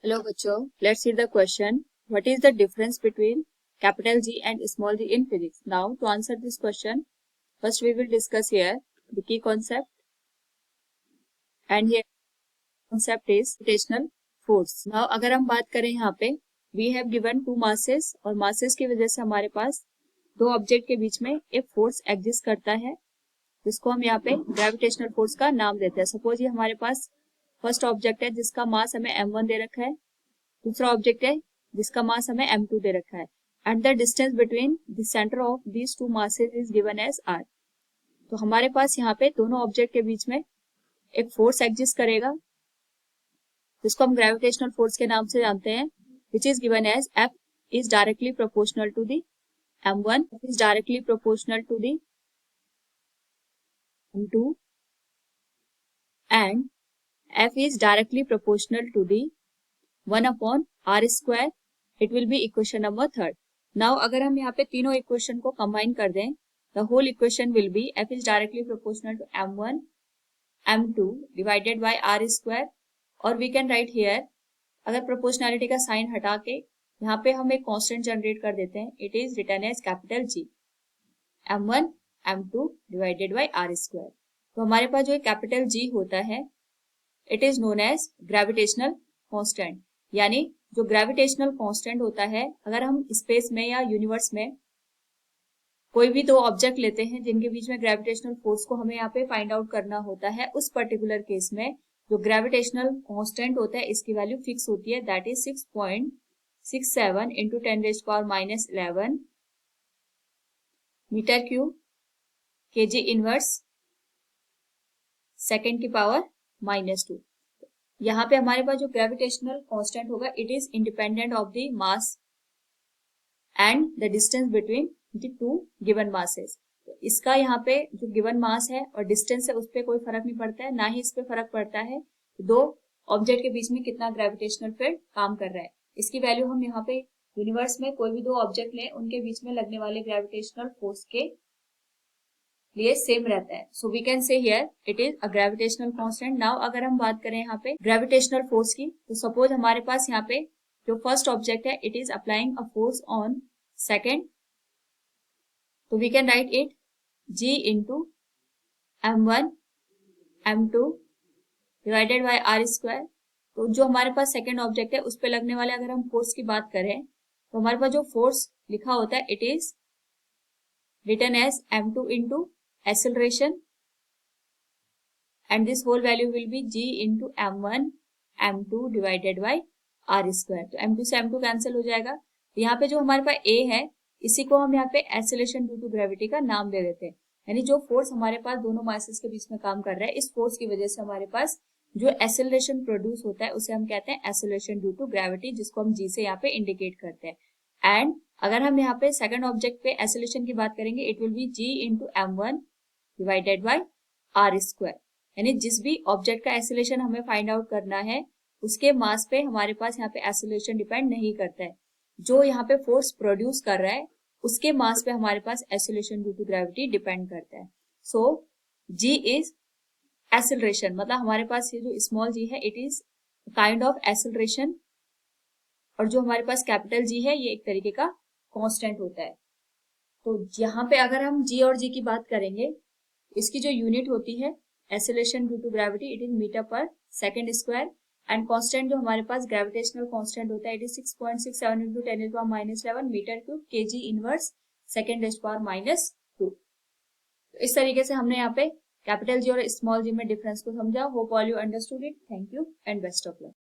Hello bachcho, let's see the question. What is the difference between capital G and small g in physics? Now to answer this question, first we will discuss here the key concept, and here concept is gravitational force. Now अगर हम बात करें यहाँ पे we have given two masses और masses की वजह से हमारे पास दो ऑब्जेक्ट के बीच में एक फोर्स एग्जिस्ट करता है जिसको हम यहाँ पे ग्रेविटेशनल फोर्स का नाम देते हैं। सपोज ये हमारे पास फर्स्ट ऑब्जेक्ट है जिसका मास हमें m1 दे रखा है, दूसरा ऑब्जेक्ट है जिसका मास हमें m2 दे रखा है and the distance between the centre of these two masses is given as r। तो हमारे पास यहाँ पे दोनों ऑब्जेक्ट के बीच में एक फोर्स एग्जिस्ट करेगा जिसको हम ग्रेविटेशनल फोर्स के नाम से जानते हैं, which is given as F is directly proportional to the m1, is directly proportional to the m2 and F is directly proportional to the 1 upon r square. It will be equation number third. Now अगर हम यहाँ पे तीनों equation को combine कर दें, the whole equation will be F is directly proportional to m1 m2 divided by r square, और we can write here, अगर प्रोपोर्शनैलिटी का साइन हटा के यहाँ पे हम एक कांस्टेंट जनरेट कर देते हैं, it is written as capital G m1 m2 divided by r square. तो हमारे पास जो कैपिटल G होता है it is known as gravitational constant, यानी जो ग्रेविटेशनल कांस्टेंट होता है, अगर हम स्पेस में या यूनिवर्स में कोई भी दो ऑब्जेक्ट लेते हैं जिनके बीच में ग्रेविटेशनल फोर्स को हमें यहाँ पे फाइंड आउट करना होता है, उस पर्टिकुलर केस में जो ग्रेविटेशनल कांस्टेंट होता है इसकी वैल्यू फिक्स होती है, that is 6.67 into 10⁻11 metre cube KG inverse second की पावर -2। यहाँ पे हमारे पास जो ग्रेविटेशनल कांस्टेंट होगा it is independent of the mass and the distance between the two given masses. तो इसका यहाँ पे जो गिवन मास है और डिस्टेंस है उस पर कोई फर्क नहीं पड़ता है, ना ही इस पे फर्क पड़ता है दो ऑब्जेक्ट के बीच में कितना ग्रेविटेशनल फील्ड काम कर रहा है। इसकी वैल्यू हम यहाँ पे यूनिवर्स में कोई भी दो ऑब्जेक्ट लें उनके बीच में लगने वाले ग्रेविटेशनल फोर्स के लिए सेम रहता है। So we can say here it is a gravitational constant. Now अगर हम बात करें यहाँ पे ग्रेविटेशनल फोर्स की, तो सपोज हमारे पास यहाँ पे जो फर्स्ट ऑब्जेक्ट है it is applying a force on second, तो we can write it G into m1 m2 divided by r square. तो जो हमारे पास सेकेंड ऑब्जेक्ट है उस पर लगने वाले अगर हम फोर्स की बात करें तो हमारे पास जो फोर्स लिखा होता है it is written as m2 into acceleration and this whole value will be G into m1 m2 divided by r square. तो m2 से m2 कैंसिल हो जाएगा। तो यहाँ पे जो हमारे पास a है इसी को हम यहाँ पे एक्सेलरेशन ड्यू टू ग्रेविटी का नाम दे देते हैं, यानी जो फोर्स हमारे पास दोनों मासेस के बीच में काम कर रहा है इस फोर्स की वजह से हमारे पास जो एक्सेलरेशन प्रोड्यूस होता है उसे हम कहते हैं एक्सेलरेशन ड्यू टू ग्रेविटी, जिसको हम G से यहाँ पे इंडिकेट करते हैं। एंड अगर हम यहाँ पे सेकंड ऑब्जेक्ट पे एक्सेलरेशन की बात करेंगे it will be G into m1 divided by r square, यानी जिस भी ऑब्जेक्ट का एक्सेलरेशन हमें फाइंड आउट करना है उसके मास पे हमारे पास यहाँ पे एक्सेलरेशन डिपेंड नहीं करता है, जो यहाँ पे फोर्स प्रोड्यूस कर रहा है उसके मास पे हमारे पास acceleration due to gravity depend करता है। सो G इज एक्सेलरेशन, मतलब हमारे पास ये जो स्मॉल g है it is kind of acceleration, और जो हमारे पास कैपिटल G है ये एक तरीके का कांस्टेंट होता है। तो यहाँ पे अगर हम G और G की बात करेंगे, इसकी जो यूनिट होती है acceleration due to gravity it is metre per second square, and constant जो हमारे पास ग्रेविटेशनल कांस्टेंट होता है it is 6.67 into 10⁻11 metre cube KG inverse second raise power -2। तो इस तरीके से हमने यहाँ पे कैपिटल G और स्मॉल g में डिफरेंस को समझा। Hope all you understood it. Thank you and best of luck.